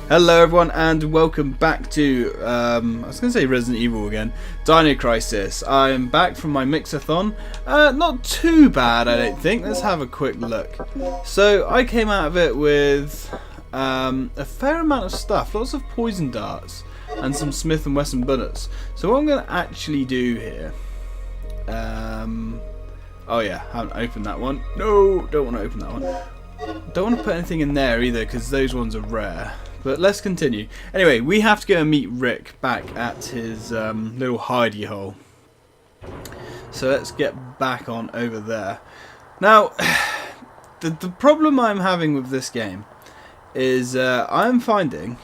Hello everyone and welcome back to, I was going to say Resident Evil again, Dino Crisis. I'm back from my mixathon. Not too bad I don't think. Let's have a quick look. So I came out of it with a fair amount of stuff, lots of poison darts and some Smith & Wesson bullets. So what I'm going to actually do here, oh yeah, haven't opened that one. No, don't want to open that one. Don't want to put anything in there either because those ones are rare. But let's continue. Anyway, we have to go and meet Rick back at his little hidey hole. So let's get back on over there. Now, the problem I'm having with this game is I'm finding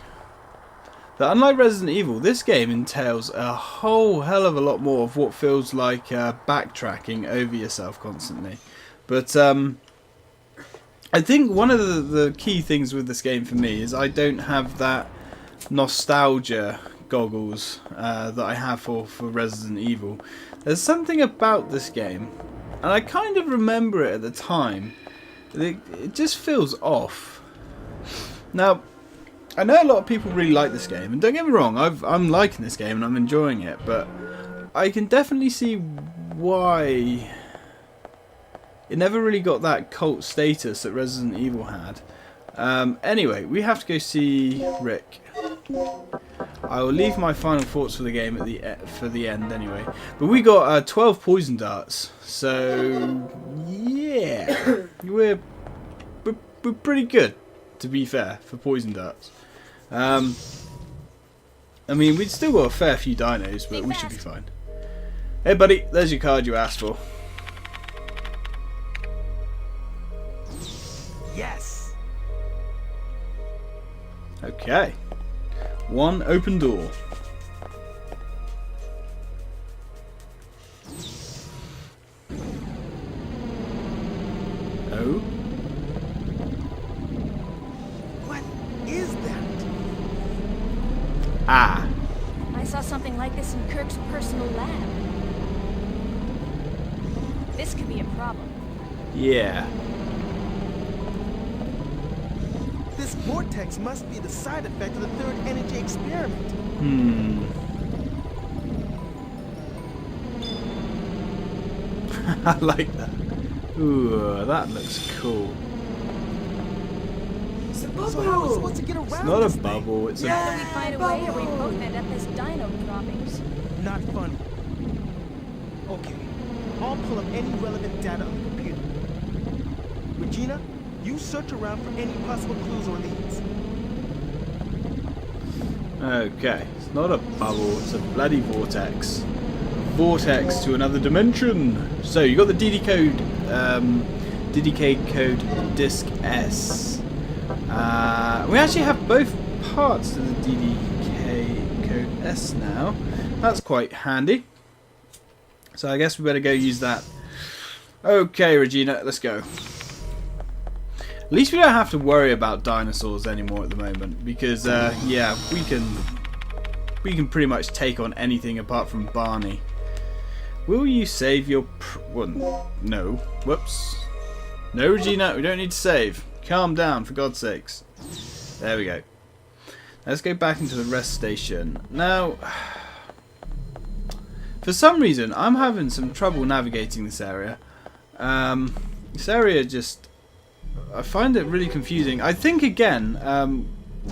that unlike Resident Evil, this game entails a whole hell of a lot more of what feels like backtracking over yourself constantly. But I think one of the key things with this game for me is I don't have that nostalgia goggles that I have for Resident Evil. There's something about this game, and I kind of remember it at the time. It just feels off. Now, I know a lot of people really like this game, and don't get me wrong, I'm liking this game and I'm enjoying it, but I can definitely see why it never really got that cult status that Resident Evil had. Anyway, we have to go see Rick. I will leave my final thoughts for the game at for the end anyway. But we got 12 poison darts, so yeah, we're pretty good, to be fair, for poison darts. I mean, we've still got a fair few dinos, but we should be fine. Hey buddy, there's your card you asked for. Yes. Okay. One open door. Oh. What is that? Ah. I saw something like this in Kirk's personal lab. This could be a problem. Yeah. This vortex must be the side effect of the third energy experiment. I like that. Ooh, that looks cool. It's a bubble. So how are we supposed to get around It's not a this bubble, it's Either we find a way or we both end up as dino droppings. thing? Not funny. Okay, I'll pull up any relevant data on the computer. Regina, you search around for any possible clues or leads. Okay, it's not a bubble, it's a bloody vortex. Vortex to another dimension. So you got the DD code disk S. We actually have both parts to the DDK code S now. That's quite handy. So I guess we better go use that. Okay, Regina, let's go. At least we don't have to worry about dinosaurs anymore at the moment, because yeah, we can pretty much take on anything apart from Barney. Will you save your well, no. Whoops. No, Regina, we don't need to save. Calm down, for God's sakes. There we go. Let's go back into the rest station. Now, for some reason, I'm having some trouble navigating this area. This area just, I find it really confusing. I think, again,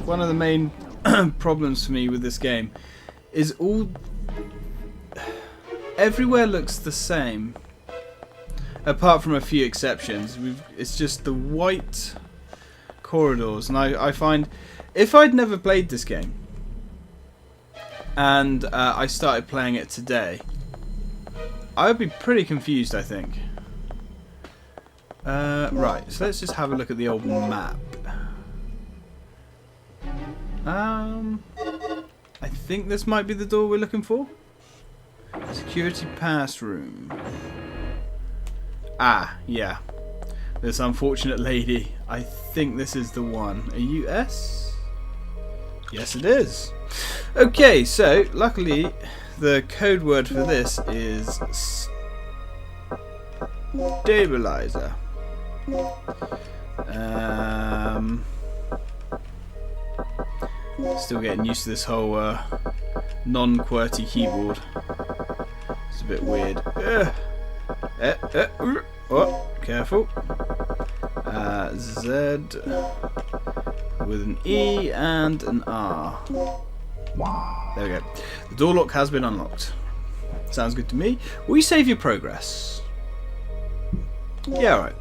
one of the main problems for me with this game is everywhere looks the same, apart from a few exceptions. It's just the white corridors, and I find if I'd never played this game and I started playing it today, I would be pretty confused, I think. Right, so let's just have a look at the old map. I think this might be the door we're looking for. Security pass room. Ah, yeah. This unfortunate lady. I think this is the one. Are you S? Yes, it is. Okay, so luckily the code word for this is stabilizer. Still getting used to this whole non-QWERTY keyboard. It's a bit weird. Oh, careful. Z with an E and an R. There we go. The door lock has been unlocked. Sounds good to me. Will you save your progress? Yeah, alright.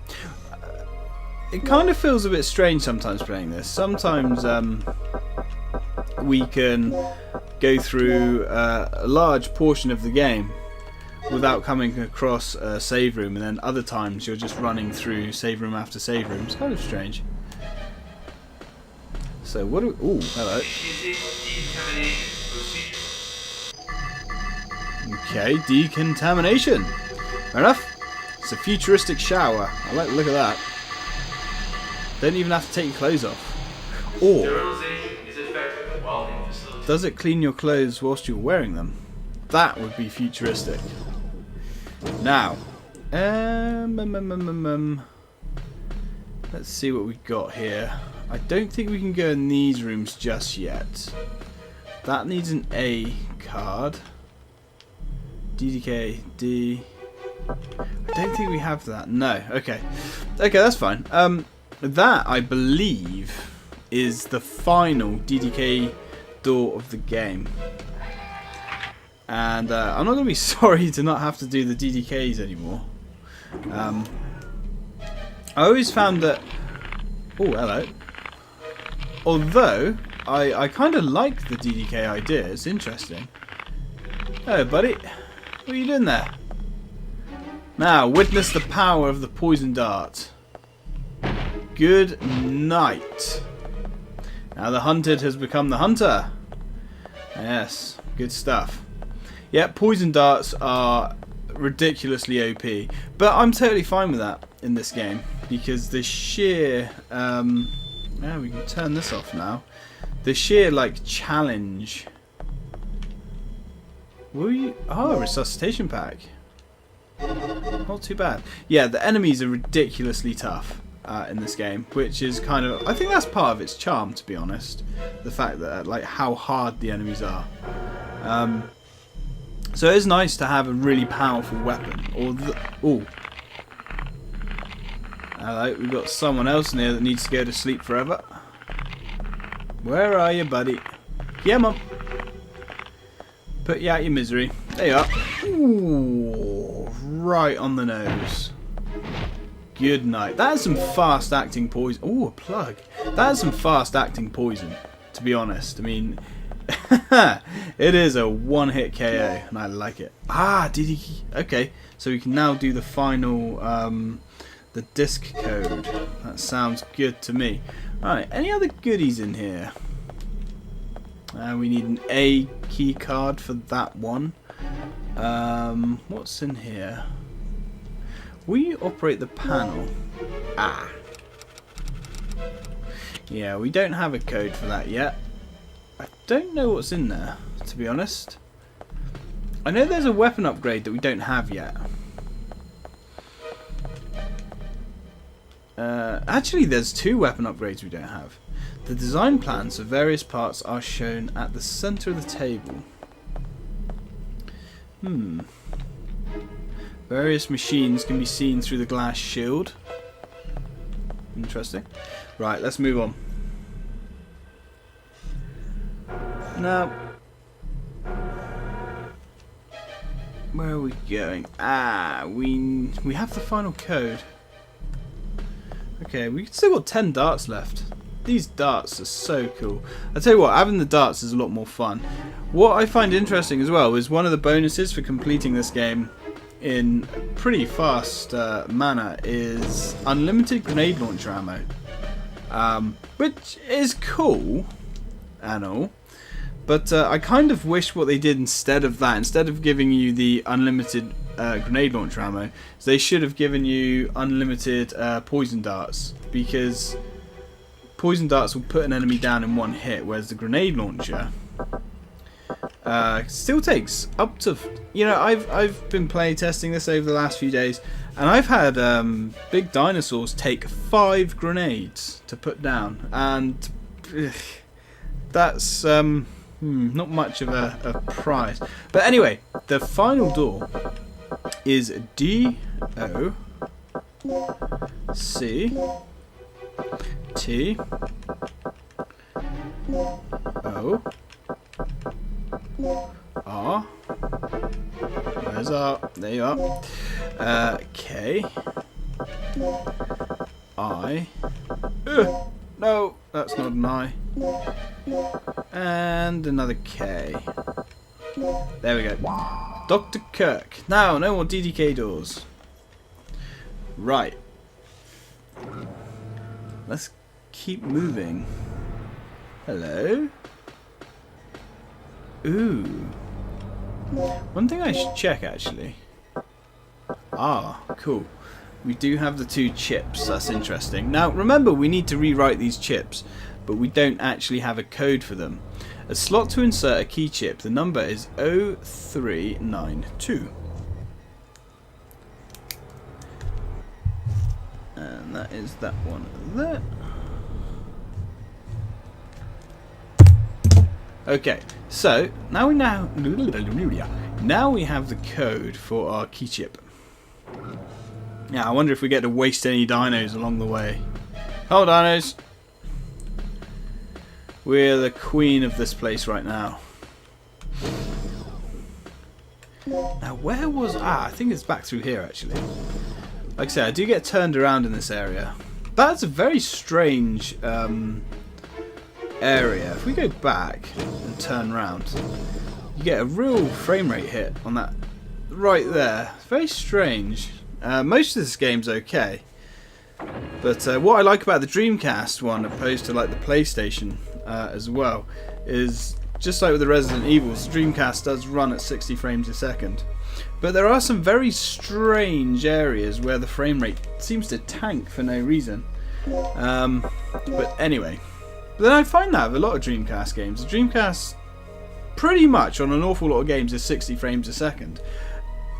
It kind of feels a bit strange sometimes playing this. Sometimes we can go through a large portion of the game without coming across a save room, and then other times you're just running through save room after save room. It's kind of strange. So what do we... Ooh, hello. Okay, decontamination. Fair enough. It's a futuristic shower. I like the look of that. Don't even have to take your clothes off. Or does it clean your clothes whilst you're wearing them? That would be futuristic. Now, let's see what we got here. I don't think we can go in these rooms just yet. That needs an A card. DDK, D. I don't think we have that. No. Okay. Okay, that's fine. That, I believe, is the final DDK door of the game. And I'm not going to be sorry to not have to do the DDKs anymore. I always found that... Oh, hello. Although, I kind of like the DDK idea. It's interesting. Hello, buddy. What are you doing there? Now, witness the power of the poison dart. Good night. Now the hunted has become the hunter. Yes, good stuff. Yeah, poison darts are ridiculously OP, but I'm totally fine with that in this game because the sheer yeah, we can turn this off now. The sheer like challenge. Oh, resuscitation pack. Not too bad. Yeah, the enemies are ridiculously tough in this game, which is kind of, I think that's part of its charm, to be honest. The fact that like how hard the enemies are. So it's nice to have a really powerful weapon. Oh, hello, we've got someone else in here that needs to go to sleep forever. Where are you, buddy? Yeah, mum. Put you out your misery. There you are. Ooh, right on the nose. Good night. That is some fast-acting poison. Ooh, a plug. That is some fast-acting poison, to be honest. I mean, it is a one-hit KO, and I like it. Ah, DDK. Okay, so we can now do the final, the disc code. That sounds good to me. Alright, any other goodies in here? We need an A key card for that one. What's in here? We operate the panel. Ah. Yeah, we don't have a code for that yet. I don't know what's in there, to be honest. I know there's a weapon upgrade that we don't have yet. Actually, there's two weapon upgrades we don't have. The design plans for various parts are shown at the center of the table. Various machines can be seen through the glass shield. Interesting. Right, let's move on. Now, where are we going? Ah, we have the final code. Okay, we've still got 10 darts left. These darts are so cool. I tell you what, having the darts is a lot more fun. What I find interesting as well is one of the bonuses for completing this game in pretty fast manner is unlimited grenade launcher ammo, which is cool and all. But I kind of wish what they did instead of that, instead of giving you the unlimited grenade launcher ammo, they should have given you unlimited poison darts, because poison darts will put an enemy down in one hit, whereas the grenade launcher still takes up to, you know, I've been play testing this over the last few days, and I've had big dinosaurs take 5 grenades to put down, and that's not much of a prize. But anyway, the final door is D O C T O R. Where's R? There you are. K I. No, that's not an I. And another K. There we go. Dr. Kirk. Now, no more DDK doors. Right. Let's keep moving. Hello? Ooh. One thing I should check, actually. Ah, cool. We do have the 2 chips. That's interesting. Now, remember, we need to rewrite these chips, but we don't actually have a code for them. A slot to insert a key chip. The number is 0392. And that is that one there. Okay, so now we have the code for our key chip. Now, I wonder if we get to waste any dinos along the way. Oh, dinos! We're the queen of this place right now. Now, where was... I think it's back through here, actually. Like I said, I do get turned around in this area. That's a very strange area. If we go back and turn around, you get a real frame rate hit on that right there. It's very strange. Most of this game's okay, but what I like about the Dreamcast one, opposed to like the PlayStation as well, is just like with the Resident Evils, the Dreamcast does run at 60 frames a second. But there are some very strange areas where the frame rate seems to tank for no reason. But anyway, then I find that with a lot of Dreamcast games, the Dreamcast pretty much on an awful lot of games is 60 frames a second.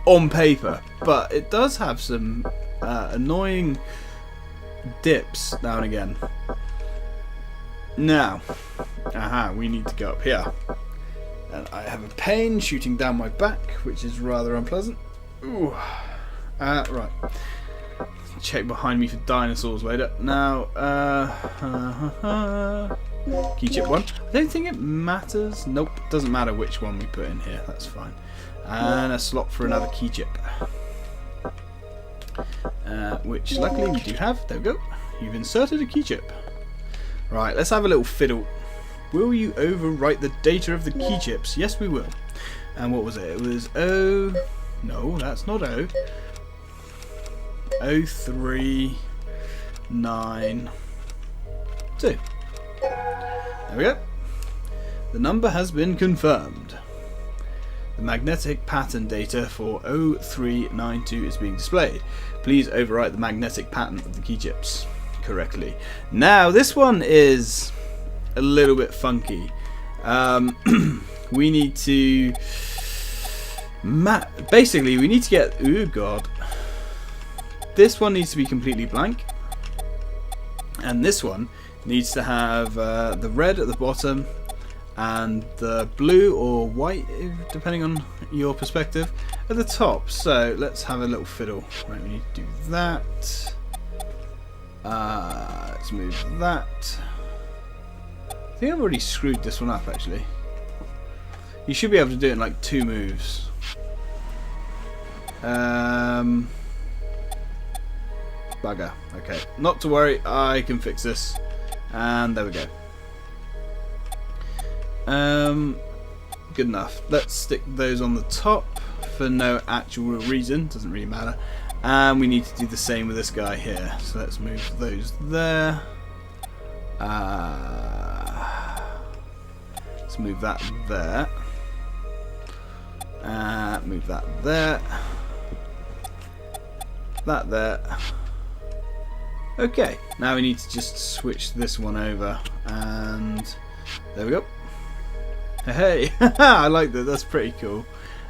On paper, but it does have some annoying dips now and again. Now, we need to go up here, and I have a pain shooting down my back, which is rather unpleasant. Ooh. Right. Check behind me for dinosaurs later. Now, key chip 1. I don't think it matters. Nope, doesn't matter which one we put in here. That's fine. And a slot for another key chip, which luckily we do have. There we go. You've inserted a key chip. Right, let's have a little fiddle. Will you overwrite the data of the key chips? Yes, we will. And what was it? It was O. No, that's not O. 0392. There we go. The number has been confirmed. The magnetic pattern data for 0392 is being displayed. Please overwrite the magnetic pattern of the key chips correctly. Now, this one is a little bit funky. We need to... Basically, we need to get... Oh, God. This one needs to be completely blank. And this one needs to have the red at the bottom and the blue or white, depending on your perspective, at the top. So let's have a little fiddle. Right, we need to do that. Let's move that. I think I've already screwed this one up, actually. You should be able to do it in like 2 moves. Bugger. Okay, not to worry, I can fix this. And there we go. Good enough. Let's stick those on the top for no actual reason. Doesn't really matter. And we need to do the same with this guy here. So let's move those there. Let's move that there. Move that there. That there. Okay, now we need to just switch this one over, and there we go. Hey, I like that, that's pretty cool.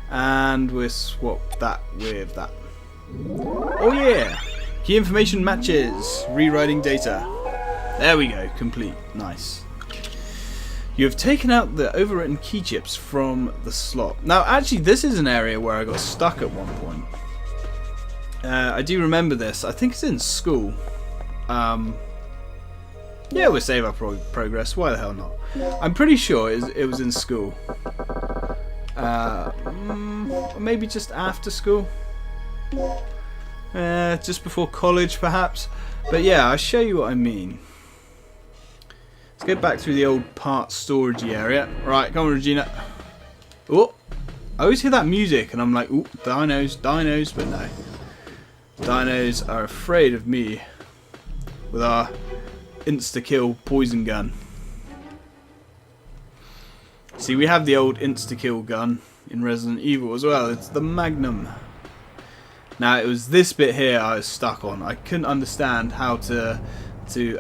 And we'll swap that with that. Oh yeah! Key information matches, rewriting data. There we go, complete, nice. You have taken out the overwritten key chips from the slot. Now, actually, this is an area where I got stuck at one point. I do remember this. I think it's in school. Yeah, we'll save our progress. Why the hell not? I'm pretty sure it was in school. Maybe just after school. Just before college, perhaps. But yeah, I'll show you what I mean. Let's get back through the old parts storage area. Right, come on, Regina. Oh, I always hear that music, and I'm like, ooh, dinos, dinos, but no. Dinos are afraid of me with our insta-kill poison gun. See, we have the old insta-kill gun in Resident Evil as well. It's the Magnum. Now, it was this bit here I was stuck on. I couldn't understand how to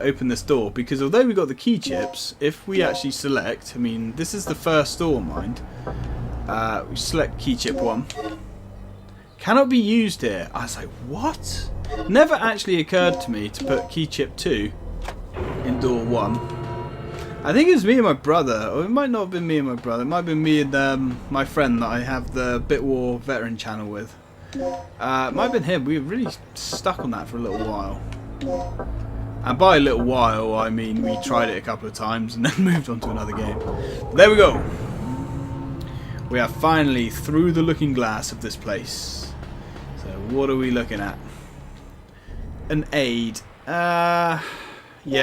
open this door, because although we got the key chips, if we actually select, I mean, this is the first door, mind. We select key chip 1. Cannot be used here. I was like, what? Never actually occurred to me to put key chip 2 in door 1. I think it was me and my brother, or it might not have been me and my brother. It might have been me and my friend that I have the Bit War veteran channel with. It might have been him. We were really stuck on that for a little while. And by a little while, I mean we tried it a couple of times and then moved on to another game. But there we go. We are finally through the looking glass of this place. So what are we looking at? An aid. Yeah,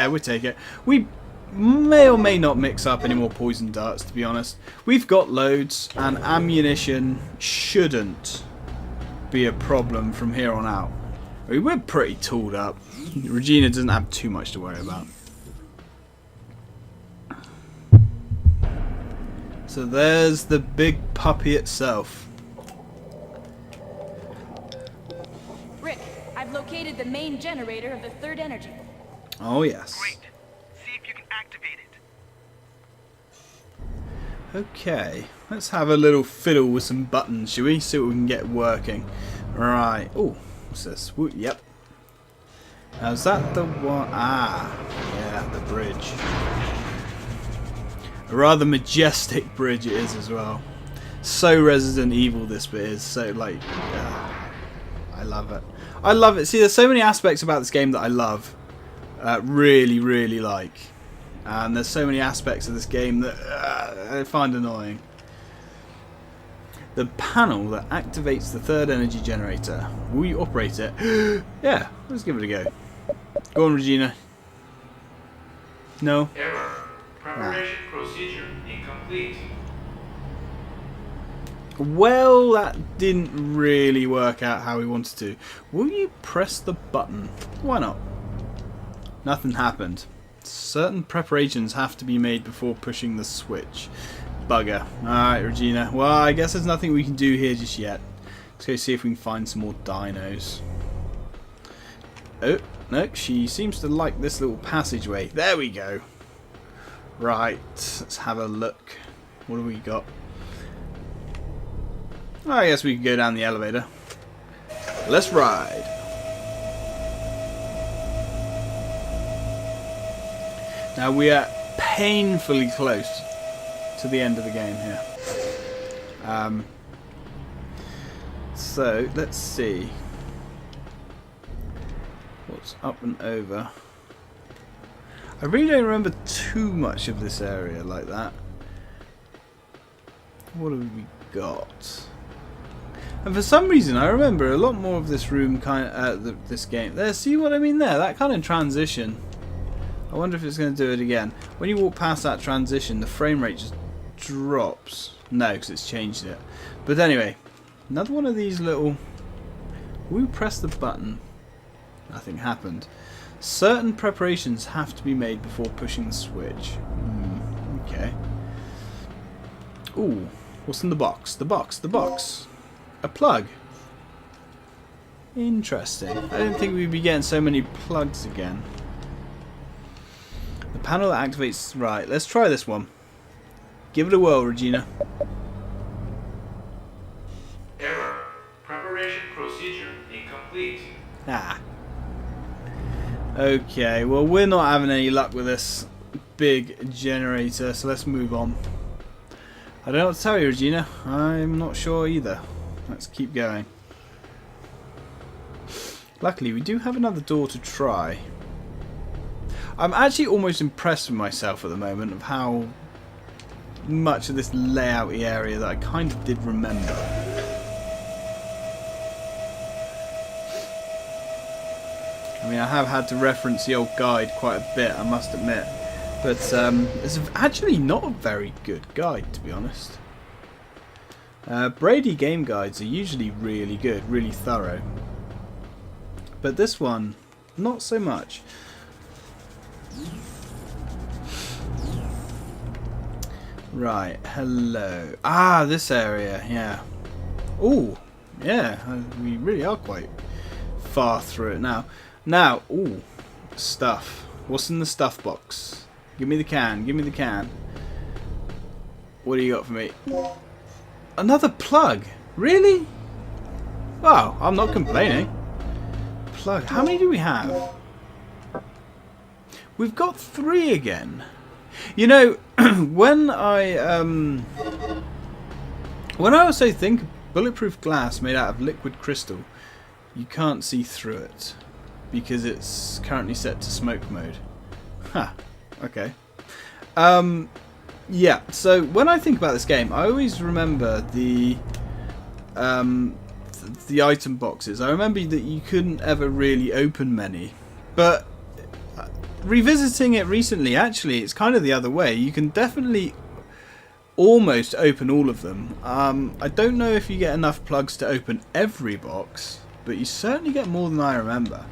we'll take it. We may or may not mix up any more poison darts, to be honest. We've got loads, and ammunition shouldn't be a problem from here on out. I mean, we're pretty tooled up. Regina doesn't have too much to worry about. So there's the big puppy itself. Rick, I've located the main generator of the third energy. Oh yes. Great. See if you can activate it. Okay, let's have a little fiddle with some buttons, shall we? See what we can get working. Right. Oh, what's this? Yep. Now is that the one? Ah, yeah, the bridge. A rather majestic bridge it is as well. So Resident Evil this bit is. So like, I love it. I love it. See, there's so many aspects about this game that I love. Really, really like. And there's so many aspects of this game that I find annoying. The panel that activates the third energy generator. Will you operate it? Yeah, let's give it a go. Go on, Regina. No? Error. Preparation procedure incomplete. Well, that didn't really work out how we wanted to. Will you press the button? Why not? Nothing happened. Certain preparations have to be made before pushing the switch. Bugger. Alright, Regina. Well, I guess there's nothing we can do here just yet. Let's go see if we can find some more dinos. Oh, no, she seems to like this little passageway. There we go. Right, let's have a look. What do we got? Oh, I guess we can go down the elevator. Let's ride. Now we are painfully close to the end of the game here. So let's see what's up and over. I really don't remember too much of this area like that. What have we got? And for some reason, I remember a lot more of this room, this game. There, see what I mean there? That kind of transition. I wonder if it's going to do it again. When you walk past that transition, the frame rate just drops. No, because it's changed it. But anyway, another one of these little... We press the button. Nothing happened. Certain preparations have to be made before pushing the switch. Okay. Ooh, what's in the box? The box. A plug. Interesting. I didn't think we'd be getting so many plugs again. The panel that activates... Right, let's try this one. Give it a whirl, Regina. Error. Preparation procedure incomplete. Ah. Okay, well we're not having any luck with this. big generator, so let's move on. I don't know what to tell you, Regina. I'm not sure either. Let's keep going. Luckily, we do have another door to try. I'm actually almost impressed with myself at the moment of how much of this layouty area that I kind of did remember. I mean, I have had to reference the old guide quite a bit, I must admit. But it's actually not a very good guide, to be honest. Brady game guides are usually really good, really thorough. But this one, not so much. Right, hello. Ah, this area, yeah. Ooh, yeah, we really are quite far through it now. Now, ooh, stuff. What's in the stuff box? Give me the can, give me the can. What do you got for me? Another plug? Really? Wow, I'm not complaining. Plug, how many do we have? We've got 3 again. You know, when I also think bulletproof glass made out of liquid crystal, you can't see through it because it's currently set to smoke mode. Huh. Okay. Yeah. So when I think about this game, I always remember the item boxes. I remember that you couldn't ever really open many, but revisiting it recently, actually, it's kind of the other way. You can definitely almost open all of them. I don't know if you get enough plugs to open every box, but you certainly get more than I remember.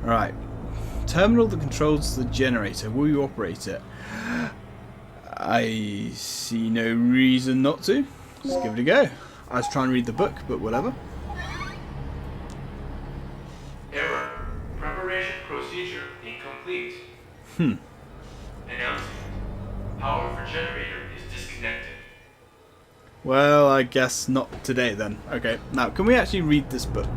Right. Terminal that controls the generator. Will you operate it? I see no reason not to. Let's give it a go. I was trying to read the book, but whatever. Error. Preparation procedure incomplete. Announcement. Power for generator is disconnected. Well, I guess not today then. Okay, now can we actually read this book?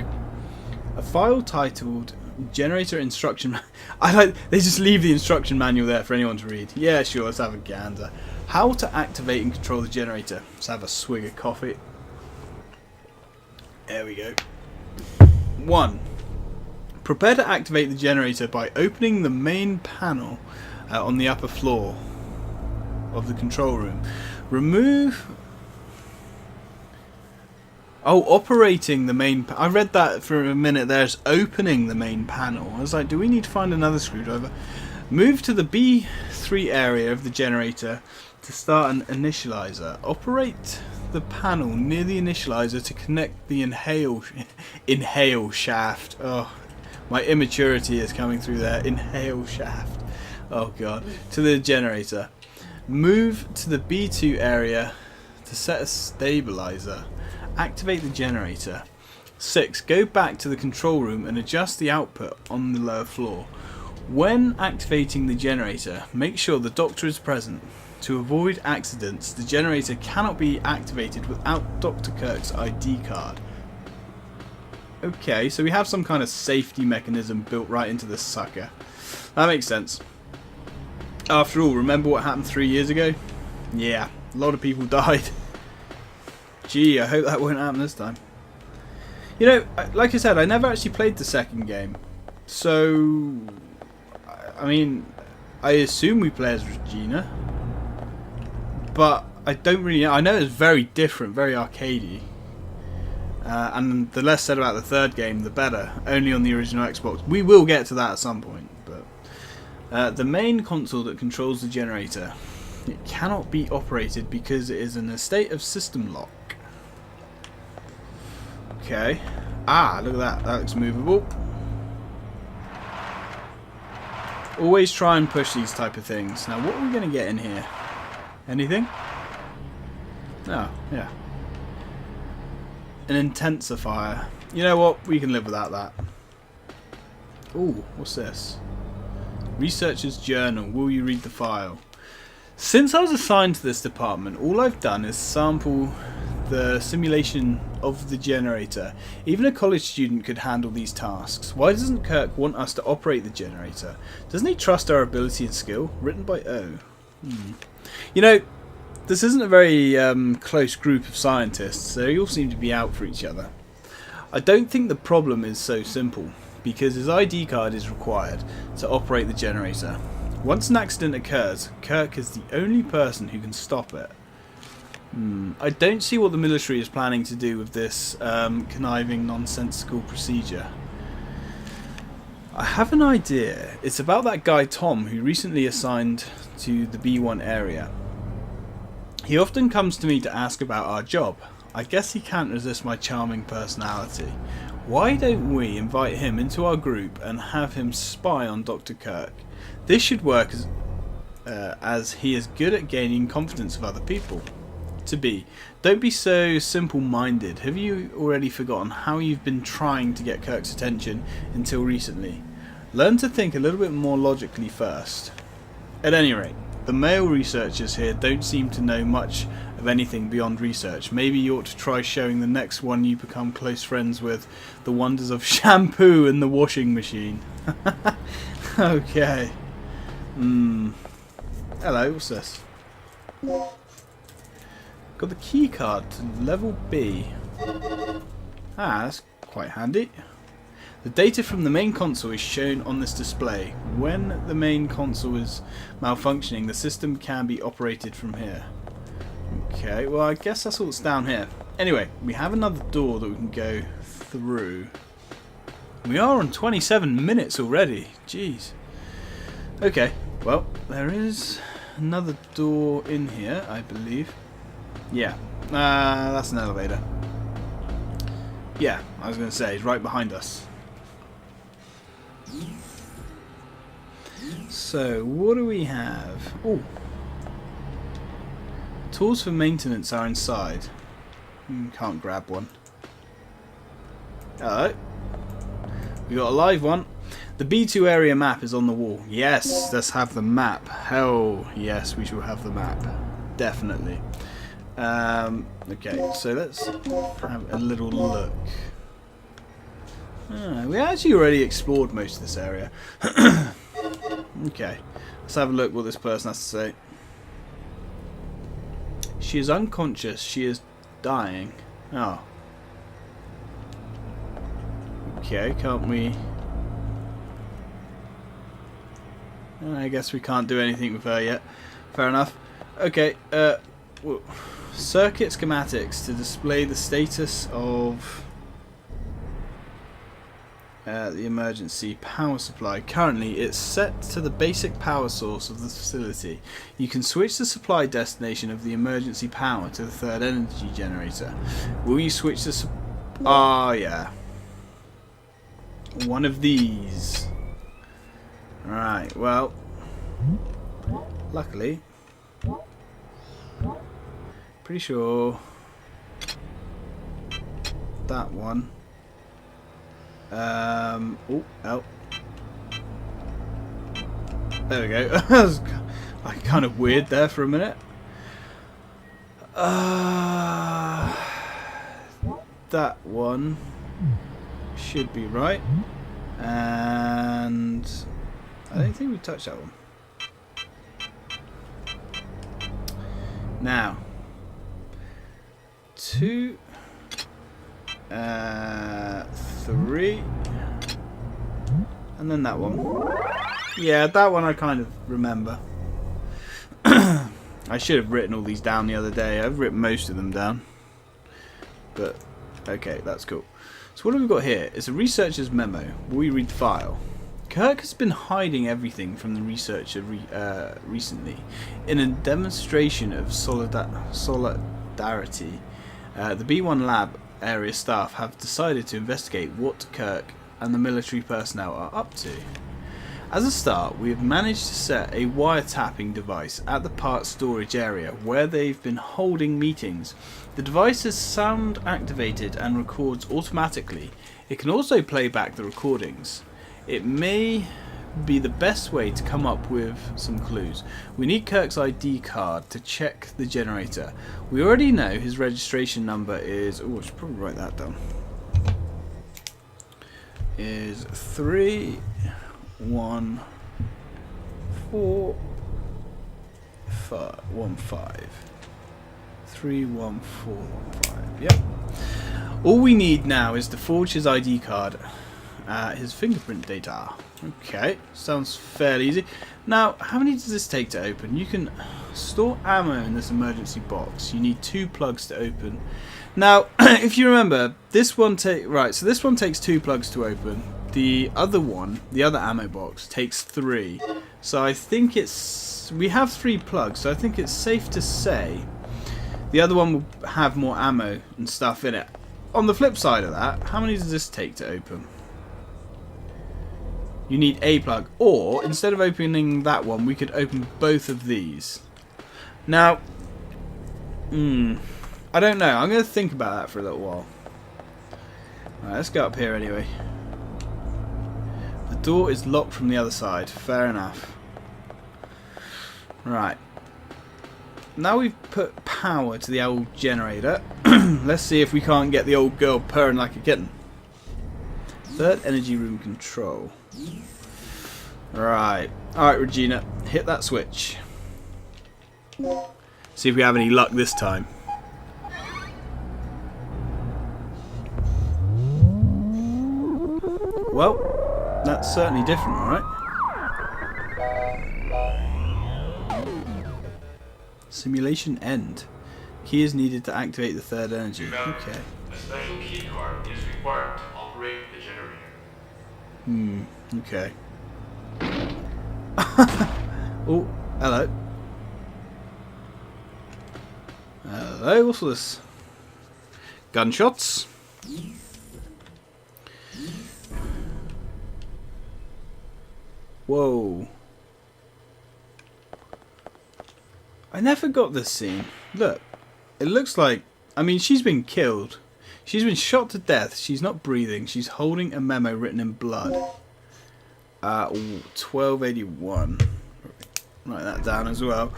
A file titled Generator Instruction. They just leave the instruction manual there for anyone to read. Yeah, sure, let's have a gander. How to activate and control the generator. Let's have a swig of coffee. There we go. 1. Prepare to activate the generator by opening the main panel on the upper floor of the control room. Remove... Oh, operating the main... I read that for a minute there as opening the main panel. I was like, do we need to find another screwdriver? Move to the B3 area of the generator to start an initializer. Operate the panel near the initializer to connect the inhale shaft. Oh, my immaturity is coming through there. Inhale shaft. Oh god. To the generator. Move to the B2 area to set a stabilizer. Activate the generator. 6. Go back to the control room and adjust the output on the lower floor. When activating the generator, make sure the doctor is present. To avoid accidents, the generator cannot be activated without Dr. Kirk's ID card. Okay, so we have some kind of safety mechanism built right into this sucker. That makes sense. After all, remember what happened 3 years ago? Yeah, a lot of people died. Gee, I hope that won't happen this time. You know, like I said, I never actually played the second game. So, I mean, I assume we play as Regina. But I don't really know. I know it's very different, very arcadey. And the less said about the third game, the better. Only on the original Xbox. We will get to that at some point. But the main console that controls the generator, it cannot be operated because it is in a state of system lock. Okay. Ah, look at that. That looks movable. Always try and push these type of things. Now, what are we going to get in here? Anything? Oh, yeah. An intensifier. You know what? We can live without that. Ooh, what's this? Researcher's journal. Will you read the file? Since I was assigned to this department, all I've done is sample the simulation of the generator. Even a college student could handle these tasks. Why doesn't Kirk want us to operate the generator? Doesn't he trust our ability and skill? Written by O. You know, this isn't a very close group of scientists. They all seem to be out for each other. I don't think the problem is so simple, because his ID card is required to operate the generator. Once an accident occurs, Kirk is the only person who can stop it. I don't see what the military is planning to do with this conniving, nonsensical procedure. I have an idea. It's about that guy Tom who recently assigned to the B1 area. He often comes to me to ask about our job. I guess he can't resist my charming personality. Why don't we invite him into our group and have him spy on Dr. Kirk? This should work as he is good at gaining confidence of other people. To be. Don't be so simple-minded. Have you already forgotten how you've been trying to get Kirk's attention until recently? Learn to think a little bit more logically first. At any rate, the male researchers here don't seem to know much of anything beyond research. Maybe you ought to try showing the next one you become close friends with the wonders of shampoo and the washing machine. Okay. Hello, what's this? Got the key card to level B. That's quite handy. The data from the main console is shown on this display. When the main console is malfunctioning, the system can be operated from here. Okay, well I guess that's all that's down here. Anyway, we have another door that we can go through. We are on 27 minutes already. Jeez. Okay, well, there is another door in here, I believe. Yeah, that's an elevator. Yeah, I was going to say, it's right behind us. So, what do we have? Oh, tools for maintenance are inside. Can't grab one. Hello. We got a live one. The B2 area map is on the wall. Yes, let's have the map. Hell yes, we shall have the map. Definitely. Okay, so let's have a little look. We actually already explored most of this area. Okay, let's have a look what this person has to say. She is unconscious. She is dying. Oh. Okay, can't we... I guess we can't do anything with her yet. Fair enough. Okay, circuit schematics to display the status of the emergency power supply. Currently it's set to the basic power source of the facility. You can switch the supply destination of the emergency power to the third energy generator. Will you switch the yeah. One of these. Right, well, luckily, pretty sure that one. Oh, there we go. That was like kind of weird there for a minute. That one should be right, and I don't think we touched that one. Now, 2, 3, and then that one. Yeah, that one I kind of remember. I should have written all these down the other day. I've written most of them down. But, okay, that's cool. So what have we got here? It's a researcher's memo. Will we read the file? Kirk has been hiding everything from the researcher recently. In a demonstration of solidarity, the B1 lab area staff have decided to investigate what Kirk and the military personnel are up to. As a start, we have managed to set a wiretapping device at the parts storage area where they've been holding meetings. The device is sound activated and records automatically. It can also play back the recordings. It may be the best way to come up with some clues? We need Kirk's ID card to check the generator. We already know his registration number is... Oh, I should probably write that down. Is 31415. 31415. Yep. All we need now is to forge his ID card. His fingerprint data. Okay, sounds fairly easy. Now, how many does this take to open? You can store ammo in this emergency box. You need 2 plugs to open. Now, if you remember, this one so this one takes 2 plugs to open. The other one, the other ammo box, takes 3. So I think we have 3 plugs. So I think it's safe to say the other one will have more ammo and stuff in it. On the flip side of that, how many does this take to open? You need a plug, or instead of opening that one, we could open both of these. Now, I don't know. I'm going to think about that for a little while. Alright, let's go up here anyway. The door is locked from the other side. Fair enough. Right. Now we've put power to the old generator. Let's see if we can't get the old girl purring like a kitten. Third energy room control. Right. Alright, Regina. Hit that switch. See if we have any luck this time. Well, that's certainly different, alright? Simulation end. Key is needed to activate the third energy. Okay. A special key card is required to operate the generator. Okay. Oh, hello. Hello, what's this? Gunshots? Whoa. I never got this scene. Look. It looks like... I mean, she's been killed. She's been shot to death. She's not breathing. She's holding a memo written in blood. 1281. Write that down as well.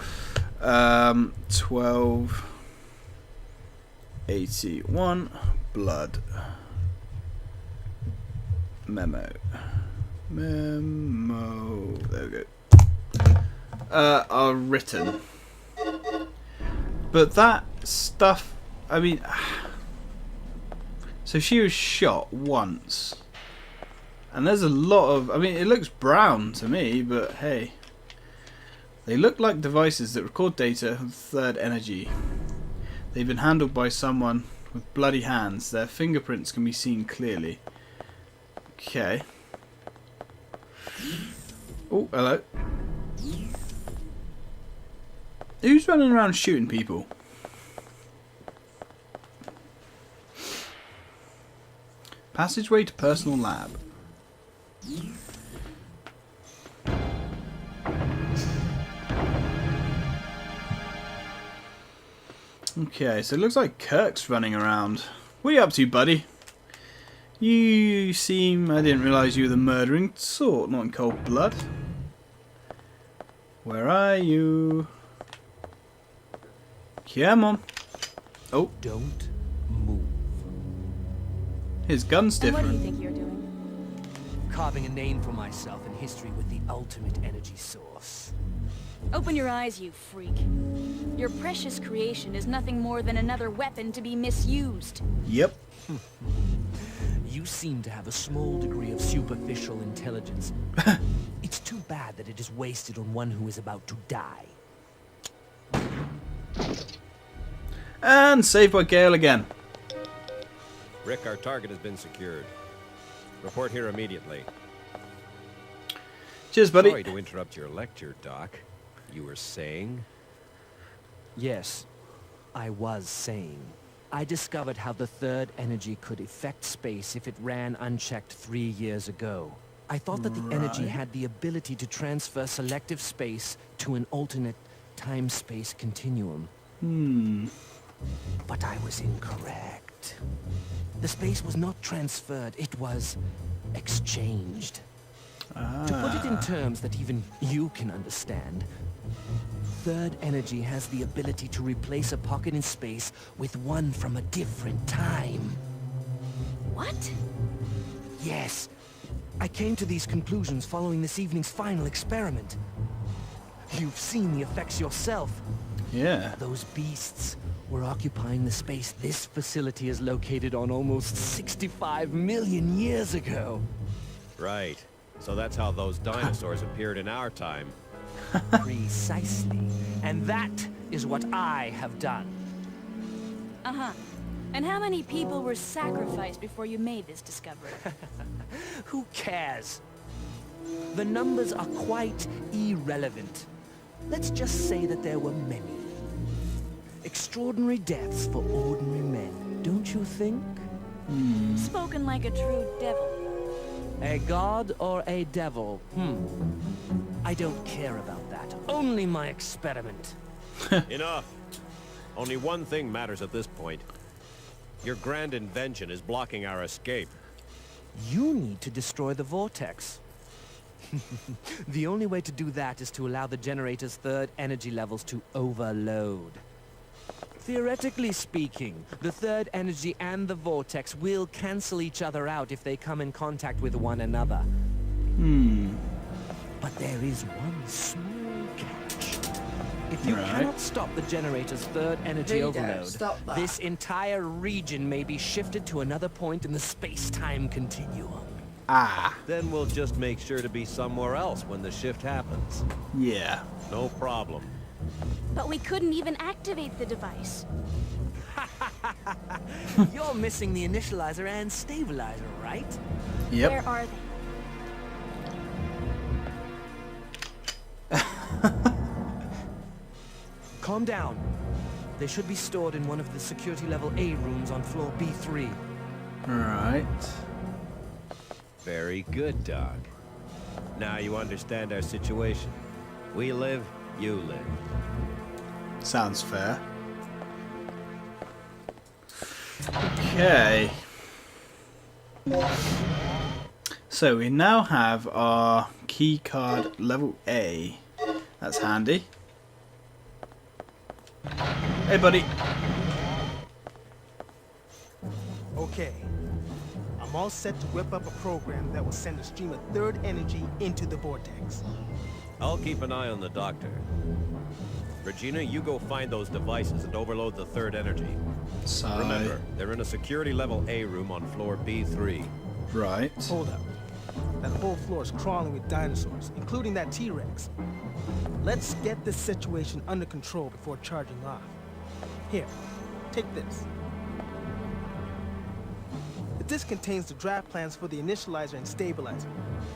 1281. Blood. Memo. Memo. There we go. Are written. But that stuff, I mean, so she was shot once. And there's a lot of, I mean, it looks brown to me, but hey. They look like devices that record data of third energy. They've been handled by someone with bloody hands. Their fingerprints can be seen clearly. Okay. Oh, hello. Who's running around shooting people? Passageway to personal lab. Okay, so it looks like Kirk's running around. What are you up to, buddy? You seem... I didn't realise you were the murdering sort, not in cold blood. Where are you? Come on. Oh. Don't move. His gun's And what do different. you think you're doing? Carving a name for myself in history with the ultimate energy source. Open your eyes, you freak. Your precious creation is nothing more than another weapon to be misused. Yep. You seem to have a small degree of superficial intelligence. It's too bad that it is wasted on one who is about to die. And saved by Gale again. Rick, our target has been secured. Report here immediately. Cheers, buddy. Sorry to interrupt your lecture, Doc. You were saying? Yes, I was saying. I discovered how the third energy could affect space if it ran unchecked 3 years ago. I thought that the energy had the ability to transfer selective space to an alternate time-space continuum. But I was incorrect. The space was not transferred, it was exchanged. To put it in terms that even you can understand, third energy has the ability to replace a pocket in space with one from a different time. What? Yes. I came to these conclusions following this evening's final experiment. You've seen the effects yourself. Yeah. Those beasts were occupying the space this facility is located on almost 65 million years ago. Right. So that's how those dinosaurs appeared in our time. Precisely. And that is what I have done. Uh-huh. And how many people were sacrificed before you made this discovery? Who cares? The numbers are quite irrelevant. Let's just say that there were many. Extraordinary deaths for ordinary men, don't you think? Spoken like a true devil. A god or a devil? I don't care about that. Only my experiment. Enough. Only one thing matters at this point. Your grand invention is blocking our escape. You need to destroy the vortex. The only way to do that is to allow the generator's third energy levels to overload. Theoretically speaking, the third energy and the vortex will cancel each other out if they come in contact with one another. But there is one small catch. If you cannot stop the generator's third energy Vito, overload, stop that. this entire region may be shifted to another point in the space-time continuum. Then we'll just make sure to be somewhere else when the shift happens. Yeah. No problem. But we couldn't even activate the device. You're missing the initializer and stabilizer, right? Yep. Where are they? Calm down. They should be stored in one of the security level A rooms on floor B3. Right. Very good, Doc. Now you understand our situation. We live, you live. Sounds fair. Okay. So we now have our key card level A. That's handy. Hey, buddy. Okay. I'm all set to whip up a program that will send a stream of third energy into the vortex. I'll keep an eye on the doctor. Regina, you go find those devices and overload the third energy. So, Remember, they're in a security level A room on floor B3. right. Hold up. That whole floor is crawling with dinosaurs, including that T-Rex. Let's get this situation under control before charging off. Here, take this. The disc contains the draft plans for the initializer and stabilizer.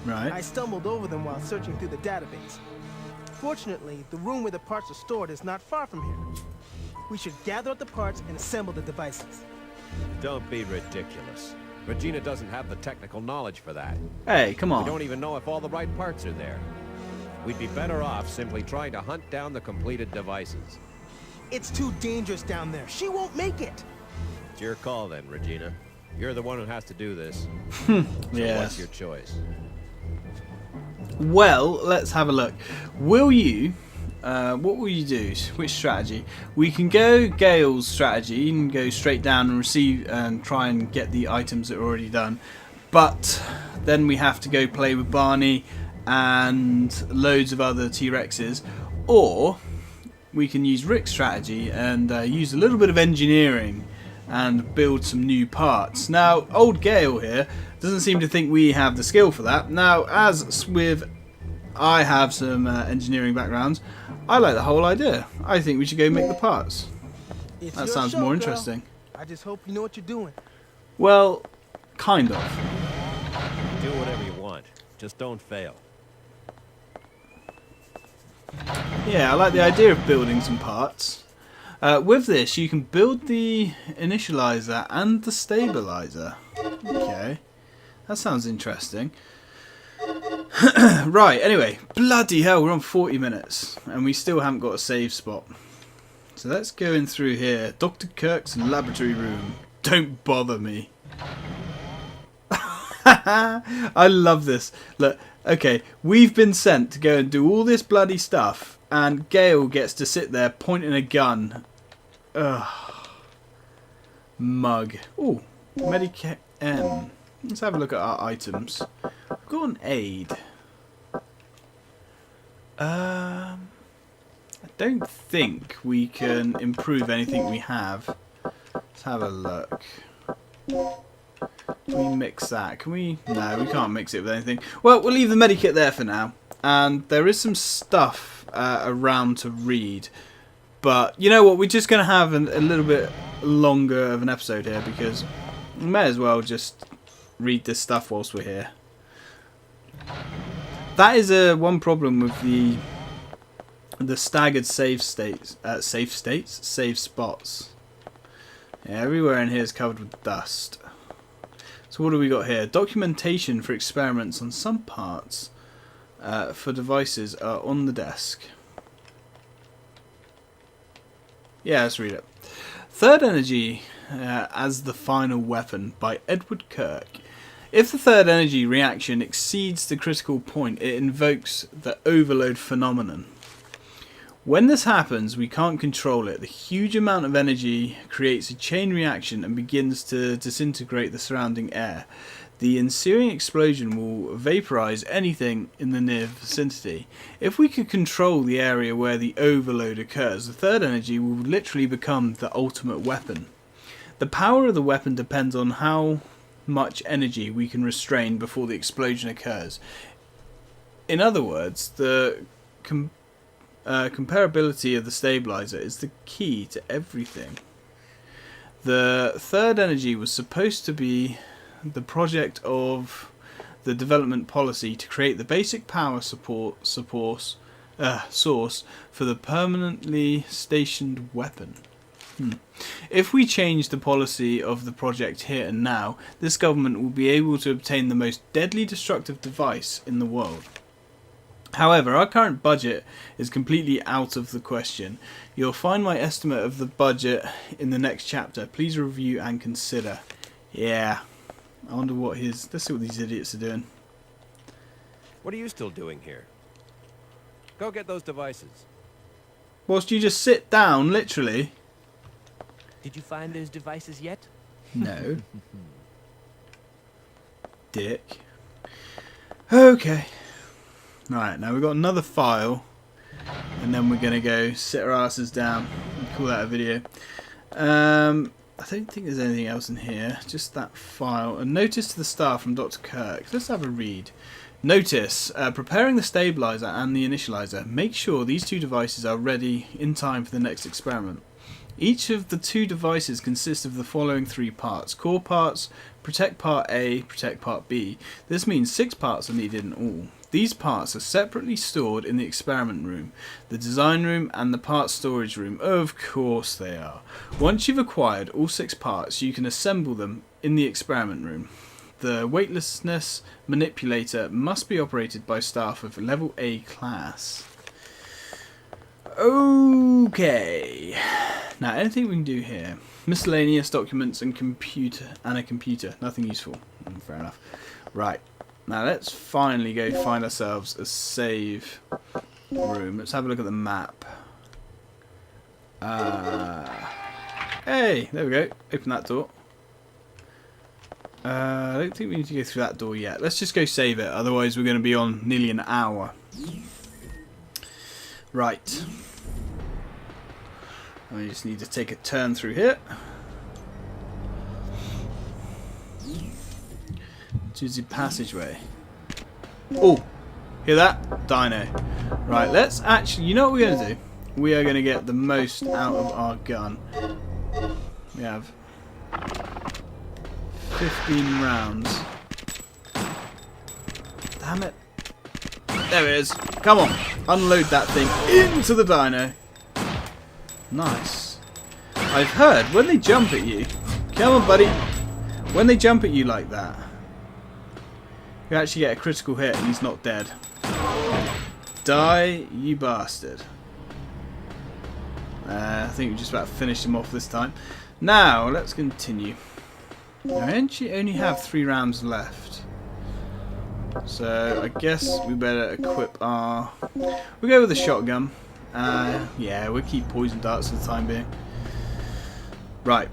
I Right. stumbled over them while searching through the database. Fortunately, the room where the parts are stored is not far from here. We should gather up the parts and assemble the devices. Don't be ridiculous. Regina doesn't have the technical knowledge for that. Hey, come We on. don't even know if all the right parts are there. We'd be better off simply trying to hunt down the completed devices. It's too dangerous down there. She won't make it. It's your call then, Regina. You're the one who has to do this. So Yes. what's your choice? Well, let's have a look. Will you... what will you do? Which strategy? We can go Gale's strategy and go straight down and receive and try and get the items that are already done. But then we have to go play with Barney and loads of other T-Rexes. Or we can use Rick's strategy and use a little bit of engineering and build some new parts. Now, old Gale here doesn't seem to think we have the skill for that. Now, as with I have some engineering backgrounds, I like the whole idea. I think we should go make the parts. It's That your sounds show, more girl. interesting. I just hope you know what you're doing. Well, kind of. Do whatever you want. Just don't fail. Yeah, I like the idea of building some parts. With this, you can build the initializer and the stabilizer. Okay, that sounds interesting. Right, anyway, bloody hell, we're on 40 minutes and we still haven't got a save spot. So let's go in through here. Dr. Kirk's laboratory room. Don't bother me. I love this. Look, Okay, we've been sent to go and do all this bloody stuff, and Gale gets to sit there pointing a gun. Ugh. Mug. Ooh, Medic M. Let's have a look at our items. We've got an aid. I don't think we can improve anything we have. Let's have a look. Can we mix that? Can we? No, we can't mix it with anything. Well, we'll leave the medikit there for now. And there is some stuff around to read. But you know what? We're just going to have a little bit longer of an episode here because we may as well just read this stuff whilst we're here. That is one problem with the staggered save spots. Yeah, everywhere in here is covered with dust. So what do we got here? Documentation for experiments on some parts for devices are on the desk. Yeah, let's read it. Third Energy as the Final Weapon by Edward Kirk. If the third energy reaction exceeds the critical point, it invokes the overload phenomenon. When this happens, we can't control it. The huge amount of energy creates a chain reaction and begins to disintegrate the surrounding air. The ensuing explosion will vaporize anything in the near vicinity. If we could control the area where the overload occurs, the third energy will literally become the ultimate weapon. The power of the weapon depends on how much energy we can restrain before the explosion occurs. In other words, the comparability of the stabilizer is the key to everything. The third energy was supposed to be the project of the development policy to create the basic power source for the permanently stationed weapon. If we change the policy of the project here and now, this government will be able to obtain the most deadly destructive device in the world. However, our current budget is completely out of the question. You'll find my estimate of the budget in the next chapter. Please review and consider. Yeah, I wonder what let's see what these idiots are doing. What are you still doing here? Go get those devices. Whilst you just sit down, literally. Did you find those devices yet? No. Dick. Okay. Alright, now we've got another file. And then we're going to go sit our asses down and call that a video. I don't think there's anything else in here. Just that file. A notice to the staff from Dr. Kirk. Let's have a read. Notice, preparing the stabilizer and the initializer. Make sure these two devices are ready in time for the next experiment. Each of the two devices consists of the following three parts. Core parts, protect part A, protect part B. This means 6 parts are needed in all. These parts are separately stored in the experiment room, the design room and the parts storage room. Of course they are. Once you've acquired all 6 parts, you can assemble them in the experiment room. The weightlessness manipulator must be operated by staff of level A class. Okay. Now, anything we can do here? Miscellaneous documents and a computer. Nothing useful. Fair enough. Right. Now, let's finally go find ourselves a save room. Let's have a look at the map. Hey, there we go. Open that door. I don't think we need to go through that door yet. Let's just go save it. Otherwise, we're going to be on nearly an hour. Right. I just need to take a turn through here. To the passageway. Oh, hear that? Dino. Right, let's actually, you know what we're going to do? We are going to get the most out of our gun. We have 15 rounds. Damn it. There it is. Come on. Unload that thing into the dino. Nice. I've heard when they jump at you. Come on, buddy. When they jump at you like that, you actually get a critical hit and he's not dead. Die, you bastard. I think we just about finished him off this time. Now, let's continue. I actually only have 3 rounds left. So I guess we better equip our... We'll go with a shotgun. Yeah, we'll keep poison darts for the time being. Right.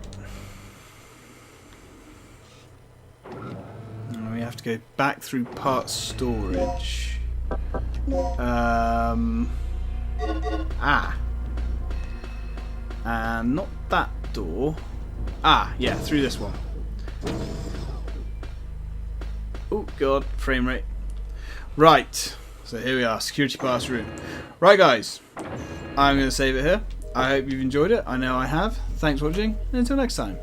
And we have to go back through parts storage. And not that door. Yeah, through this one. Oh god, frame rate. Right, so here we are, security pass room. Right guys, I'm going to save it here. I hope you've enjoyed it. I know I have. Thanks for watching, and until next time.